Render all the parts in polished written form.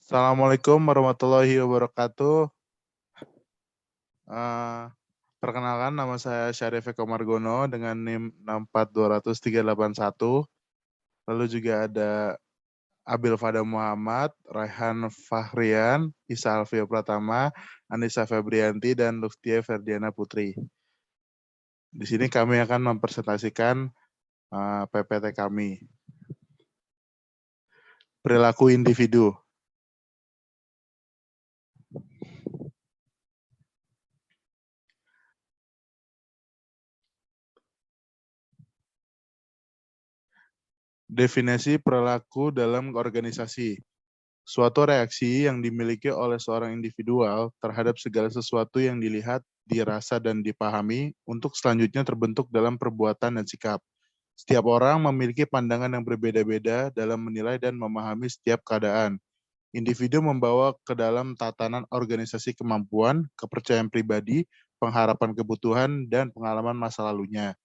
Assalamualaikum warahmatullahi wabarakatuh. Eh, Perkenalkan, nama saya Syarif Eko Margono dengan NIM 6420381. Lalu juga ada Abil Fada Muhammad, Raihan Fahrian, Isa Alfia Pratama, Anissa Febrianti, dan Luftia Ferdiana Putri. Di sini kami akan mempresentasikan PPT kami. Perilaku individu. Definisi perilaku dalam organisasi. Suatu reaksi yang dimiliki oleh seorang individual terhadap segala sesuatu yang dilihat, dirasa, dan dipahami untuk selanjutnya terbentuk dalam perbuatan dan sikap. Setiap orang memiliki pandangan yang berbeda-beda dalam menilai dan memahami setiap keadaan. Individu membawa ke dalam tatanan organisasi kemampuan, kepercayaan pribadi, pengharapan kebutuhan, dan pengalaman masa lalunya.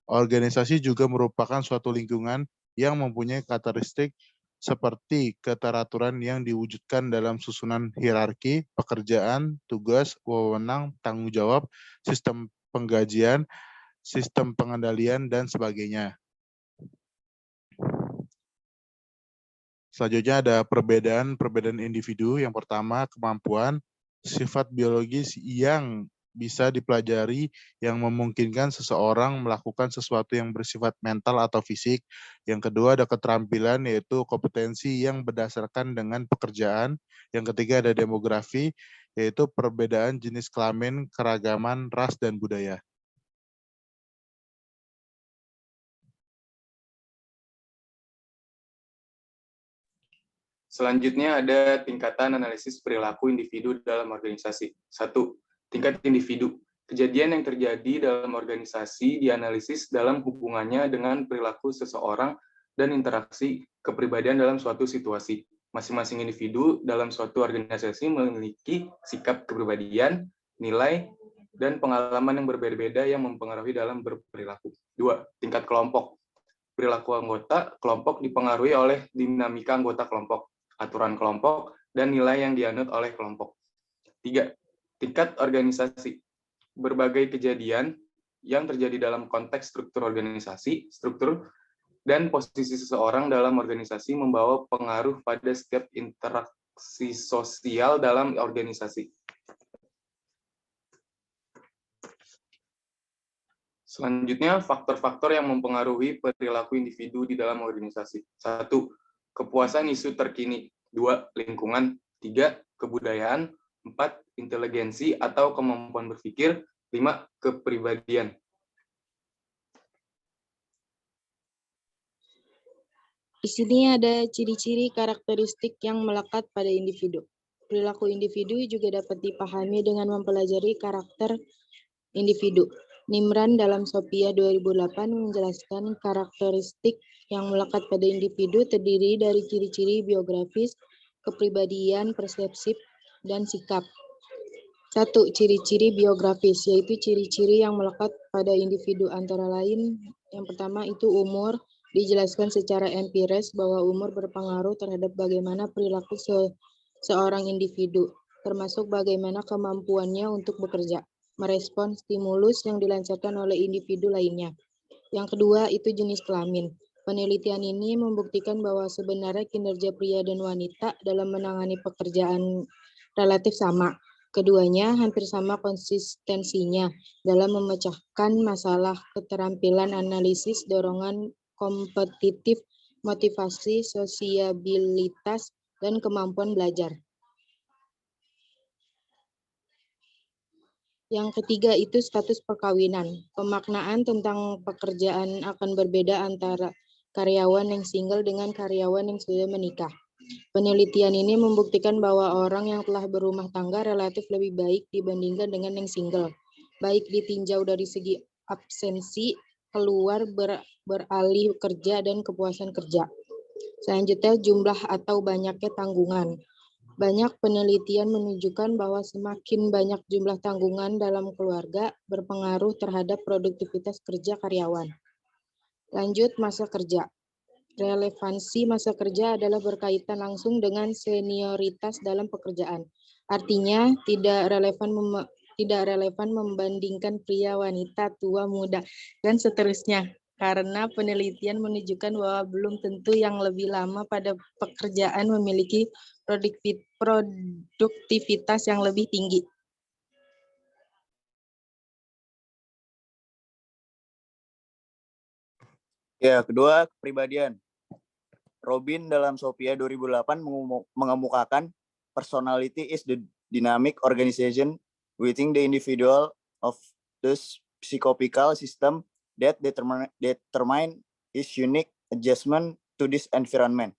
Organisasi juga merupakan suatu lingkungan yang mempunyai karakteristik seperti keteraturan yang diwujudkan dalam susunan hierarki, pekerjaan, tugas, wewenang, tanggung jawab, sistem penggajian, sistem pengendalian, dan sebagainya. Selanjutnya ada perbedaan individu. Yang pertama, kemampuan, sifat biologis yang bisa dipelajari yang memungkinkan seseorang melakukan sesuatu yang bersifat mental atau fisik. Yang kedua ada keterampilan, yaitu kompetensi yang berdasarkan dengan pekerjaan. Yang ketiga ada demografi, yaitu perbedaan jenis kelamin, keragaman, ras, dan budaya. Selanjutnya ada tingkatan analisis perilaku individu dalam organisasi. 1. Tingkat individu. Kejadian yang terjadi dalam organisasi dianalisis dalam hubungannya dengan perilaku seseorang dan interaksi kepribadian dalam suatu situasi. Masing-masing individu dalam suatu organisasi memiliki sikap kepribadian, nilai, dan pengalaman yang berbeda-beda yang mempengaruhi dalam berperilaku. 2. Tingkat kelompok. Perilaku anggota kelompok dipengaruhi oleh dinamika anggota kelompok, aturan kelompok, dan nilai yang dianut oleh kelompok. 3. Tingkat organisasi. Berbagai kejadian yang terjadi dalam konteks struktur organisasi, struktur, dan posisi seseorang dalam organisasi membawa pengaruh pada setiap interaksi sosial dalam organisasi. Selanjutnya, faktor-faktor yang mempengaruhi perilaku individu di dalam organisasi. 1. Kepuasan isu terkini. 2. Lingkungan. 3. Kebudayaan. 4. Inteligensi atau kemampuan berpikir. 5. Kepribadian. Di sini ada ciri-ciri karakteristik yang melekat pada individu. Perilaku individu juga dapat dipahami dengan mempelajari karakter individu. Nimran dalam Sophia 2008 menjelaskan karakteristik yang melekat pada individu terdiri dari ciri-ciri biografis, kepribadian, persepsi, dan sikap. 1. Ciri-ciri biografis, yaitu ciri-ciri yang melekat pada individu antara lain. Yang pertama itu umur, dijelaskan secara empiris bahwa umur berpengaruh terhadap bagaimana perilaku seorang individu, termasuk bagaimana kemampuannya untuk bekerja, merespon stimulus yang dilancarkan oleh individu lainnya. Yang kedua itu jenis kelamin. Penelitian ini membuktikan bahwa sebenarnya kinerja pria dan wanita dalam menangani pekerjaan relatif sama. Keduanya hampir sama konsistensinya dalam memecahkan masalah keterampilan analisis, dorongan kompetitif, motivasi, sosiabilitas, dan kemampuan belajar. Yang ketiga itu status perkawinan. Pemaknaan tentang pekerjaan akan berbeda antara karyawan yang single dengan karyawan yang sudah menikah. Penelitian ini membuktikan bahwa orang yang telah berumah tangga relatif lebih baik dibandingkan dengan yang single, baik ditinjau dari segi absensi, keluar, beralih kerja, dan kepuasan kerja. Selanjutnya jumlah atau banyaknya tanggungan. Banyak penelitian menunjukkan bahwa semakin banyak jumlah tanggungan dalam keluarga berpengaruh terhadap produktivitas kerja karyawan. Lanjut masa kerja. Relevansi masa kerja adalah berkaitan langsung dengan senioritas dalam pekerjaan. Artinya tidak relevan membandingkan pria, wanita, tua, muda, dan seterusnya. Karena penelitian menunjukkan bahwa belum tentu yang lebih lama pada pekerjaan memiliki produktivitas yang lebih tinggi. Ya, kedua, kepribadian. Robin dalam Sophia 2008 mengemukakan personality is the dynamic organization within the individual of the psychophysical system that determine his unique adjustment to this environment.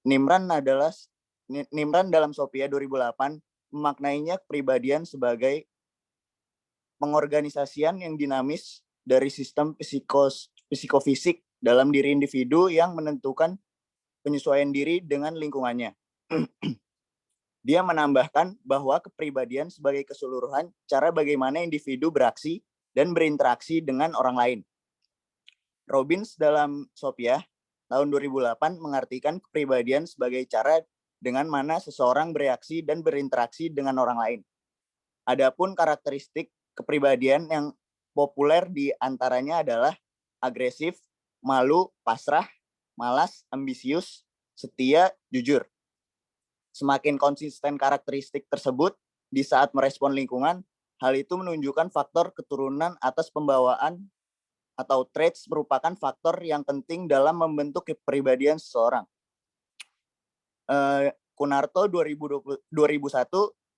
Nimran dalam Sophia 2008 memaknainya kepribadian sebagai pengorganisasian yang dinamis dari sistem psikofisik dalam diri individu yang menentukan penyesuaian diri dengan lingkungannya. Dia menambahkan bahwa kepribadian sebagai keseluruhan cara bagaimana individu beraksi dan berinteraksi dengan orang lain. Robbins dalam Sophia tahun 2008 mengartikan kepribadian sebagai cara dengan mana seseorang bereaksi dan berinteraksi dengan orang lain. Adapun karakteristik kepribadian yang populer di antaranya adalah agresif, malu, pasrah, malas, ambisius, setia, jujur. Semakin konsisten karakteristik tersebut di saat merespon lingkungan, hal itu menunjukkan faktor keturunan atas pembawaan atau traits merupakan faktor yang penting dalam membentuk kepribadian seseorang. Kunarto 2001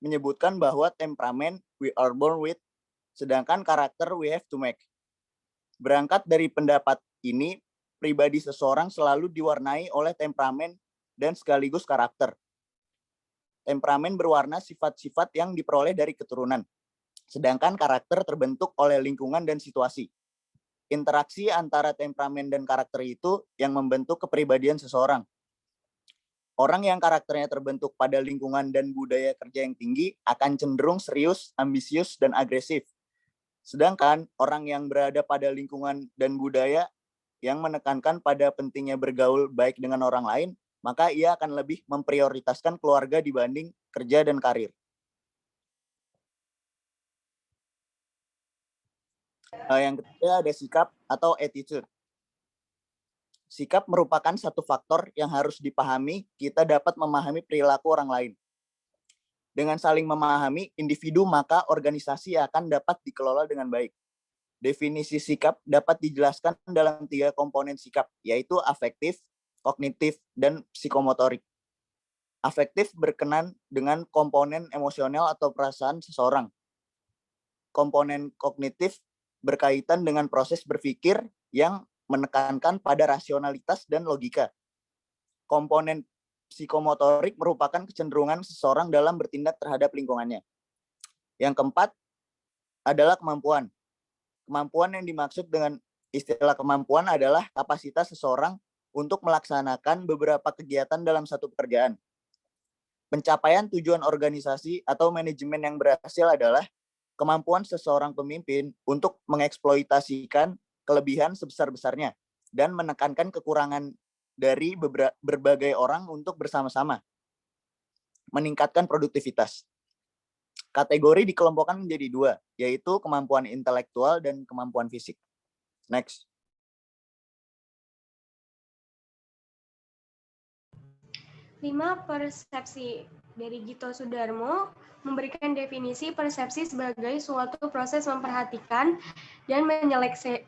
menyebutkan bahwa temperamen we are born with, sedangkan karakter we have to make. Berangkat dari pendapat ini, pribadi seseorang selalu diwarnai oleh temperamen dan sekaligus karakter. Temperamen berwarna sifat-sifat yang diperoleh dari keturunan, sedangkan karakter terbentuk oleh lingkungan dan situasi. Interaksi antara temperamen dan karakter itu yang membentuk kepribadian seseorang. Orang yang karakternya terbentuk pada lingkungan dan budaya kerja yang tinggi akan cenderung serius, ambisius, dan agresif. Sedangkan orang yang berada pada lingkungan dan budaya yang menekankan pada pentingnya bergaul baik dengan orang lain, maka ia akan lebih memprioritaskan keluarga dibanding kerja dan karir. Yang ketiga ada sikap atau attitude. Sikap merupakan satu faktor yang harus dipahami, kita dapat memahami perilaku orang lain. Dengan saling memahami individu, maka organisasi akan dapat dikelola dengan baik. Definisi sikap dapat dijelaskan dalam 3 komponen sikap, yaitu afektif, kognitif, dan psikomotorik. Afektif berkenan dengan komponen emosional atau perasaan seseorang. Komponen kognitif berkaitan dengan proses berpikir yang menekankan pada rasionalitas dan logika. Komponen psikomotorik merupakan kecenderungan seseorang dalam bertindak terhadap lingkungannya. Yang keempat adalah kemampuan. Kemampuan yang dimaksud dengan istilah kemampuan adalah kapasitas seseorang untuk melaksanakan beberapa kegiatan dalam satu pekerjaan. Pencapaian tujuan organisasi atau manajemen yang berhasil adalah kemampuan seseorang pemimpin untuk mengeksploitasikan kelebihan sebesar-besarnya dan menekankan kekurangan dari berbagai orang untuk bersama-sama meningkatkan produktivitas. Kategori dikelompokkan menjadi 2, yaitu kemampuan intelektual dan kemampuan fisik. Next. Lima, persepsi. Dari Gito Sudarmo memberikan definisi persepsi sebagai suatu proses memperhatikan dan menyeleksi,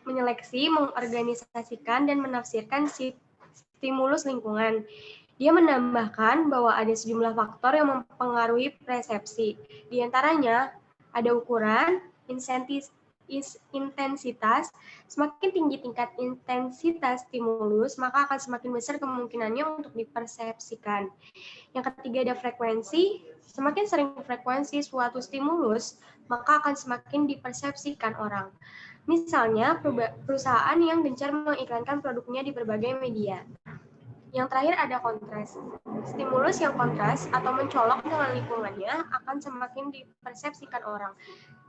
mengorganisasikan, dan menafsirkan stimulus lingkungan. Dia menambahkan bahwa ada sejumlah faktor yang mempengaruhi persepsi. Di antaranya ada ukuran, intensitas. Semakin tinggi tingkat intensitas stimulus, maka akan semakin besar kemungkinannya untuk dipersepsikan. Yang ketiga ada frekuensi. Semakin sering frekuensi suatu stimulus, maka akan semakin dipersepsikan orang. Misalnya, perusahaan yang gencar mengiklankan produknya di berbagai media. Yang terakhir ada kontras. Stimulus yang kontras atau mencolok dengan lingkungannya akan semakin dipersepsikan orang.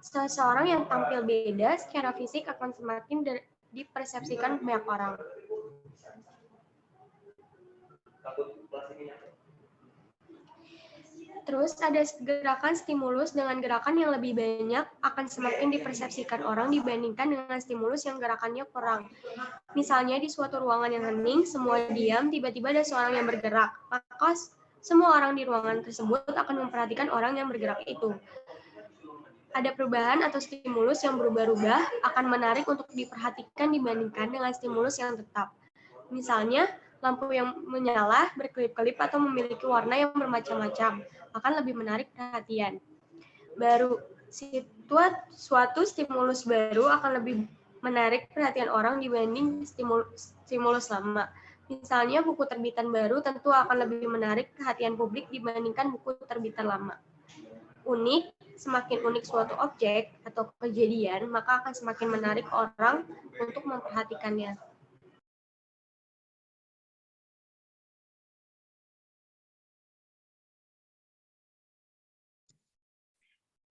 Seseorang yang tampil beda secara fisik akan semakin dipersepsikan banyak orang. Terus ada gerakan stimulus dengan gerakan yang lebih banyak akan semakin dipersepsikan orang dibandingkan dengan stimulus yang gerakannya kurang. Misalnya di suatu ruangan yang hening, semua diam, tiba-tiba ada seorang yang bergerak. Maka semua orang di ruangan tersebut akan memperhatikan orang yang bergerak itu. Ada perubahan atau stimulus yang berubah-ubah akan menarik untuk diperhatikan dibandingkan dengan stimulus yang tetap. Misalnya, lampu yang menyala, berkelip-kelip, atau memiliki warna yang bermacam-macam akan lebih menarik perhatian. Suatu stimulus baru akan lebih menarik perhatian orang dibanding stimulus lama. Misalnya, buku terbitan baru tentu akan lebih menarik perhatian publik dibandingkan buku terbitan lama. Semakin unik suatu objek atau kejadian, maka akan semakin menarik orang untuk memperhatikannya.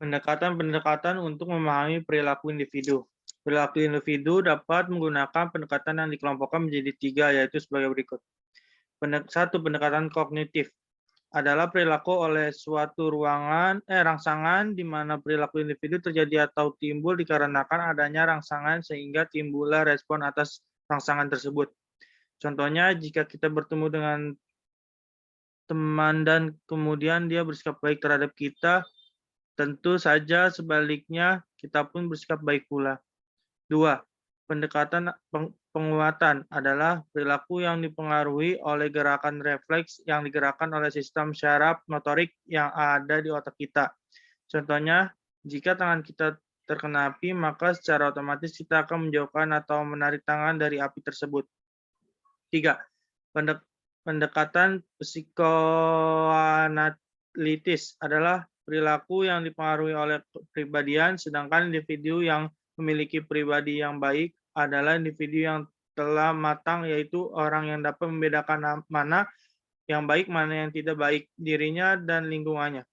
Pendekatan-pendekatan untuk memahami perilaku individu. Perilaku individu dapat menggunakan pendekatan yang dikelompokkan menjadi 3, yaitu sebagai berikut. 1. Pendekatan kognitif adalah perilaku oleh suatu rangsangan di mana perilaku individu terjadi atau timbul dikarenakan adanya rangsangan sehingga timbullah respon atas rangsangan tersebut. Contohnya, jika kita bertemu dengan teman dan kemudian dia bersikap baik terhadap kita, tentu saja sebaliknya kita pun bersikap baik pula. 2. Pendekatan penguatan adalah perilaku yang dipengaruhi oleh gerakan refleks yang digerakkan oleh sistem syaraf motorik yang ada di otak kita. Contohnya, jika tangan kita terkena api, maka secara otomatis kita akan menjauhkan atau menarik tangan dari api tersebut. 3. Pendekatan psikoanalitis adalah perilaku yang dipengaruhi oleh kepribadian, sedangkan individu yang memiliki pribadi yang baik adalah individu yang telah matang, yaitu orang yang dapat membedakan mana yang baik, mana yang tidak baik, dirinya dan lingkungannya.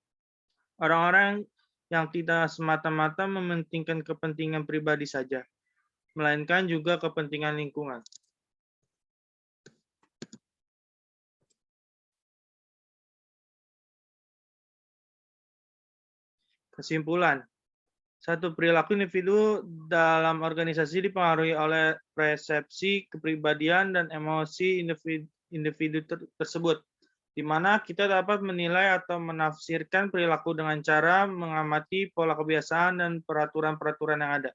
Orang-orang yang tidak semata-mata mementingkan kepentingan pribadi saja, melainkan juga kepentingan lingkungan. Kesimpulan. 1. Perilaku individu dalam organisasi dipengaruhi oleh persepsi, kepribadian, dan emosi individu tersebut, di mana kita dapat menilai atau menafsirkan perilaku dengan cara mengamati pola kebiasaan dan peraturan-peraturan yang ada.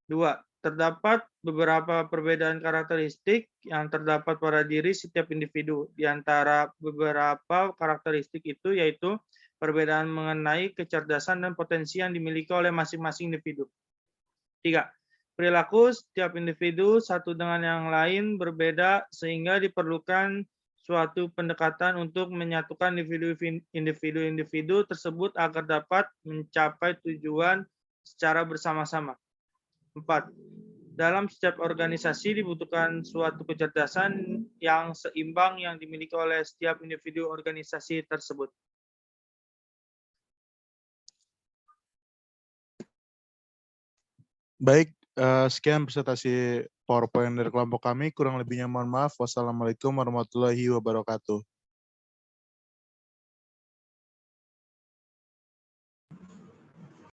2. Terdapat beberapa perbedaan karakteristik yang terdapat pada diri setiap individu. Di antara beberapa karakteristik itu yaitu perbedaan mengenai kecerdasan dan potensi yang dimiliki oleh masing-masing individu. 3. Perilaku setiap individu satu dengan yang lain berbeda sehingga diperlukan suatu pendekatan untuk menyatukan individu-individu tersebut agar dapat mencapai tujuan secara bersama-sama. 4. Dalam setiap organisasi dibutuhkan suatu kecerdasan yang seimbang yang dimiliki oleh setiap individu organisasi tersebut. Baik, sekian presentasi PowerPoint dari kelompok kami. Kurang lebihnya mohon maaf. Wassalamualaikum warahmatullahi wabarakatuh.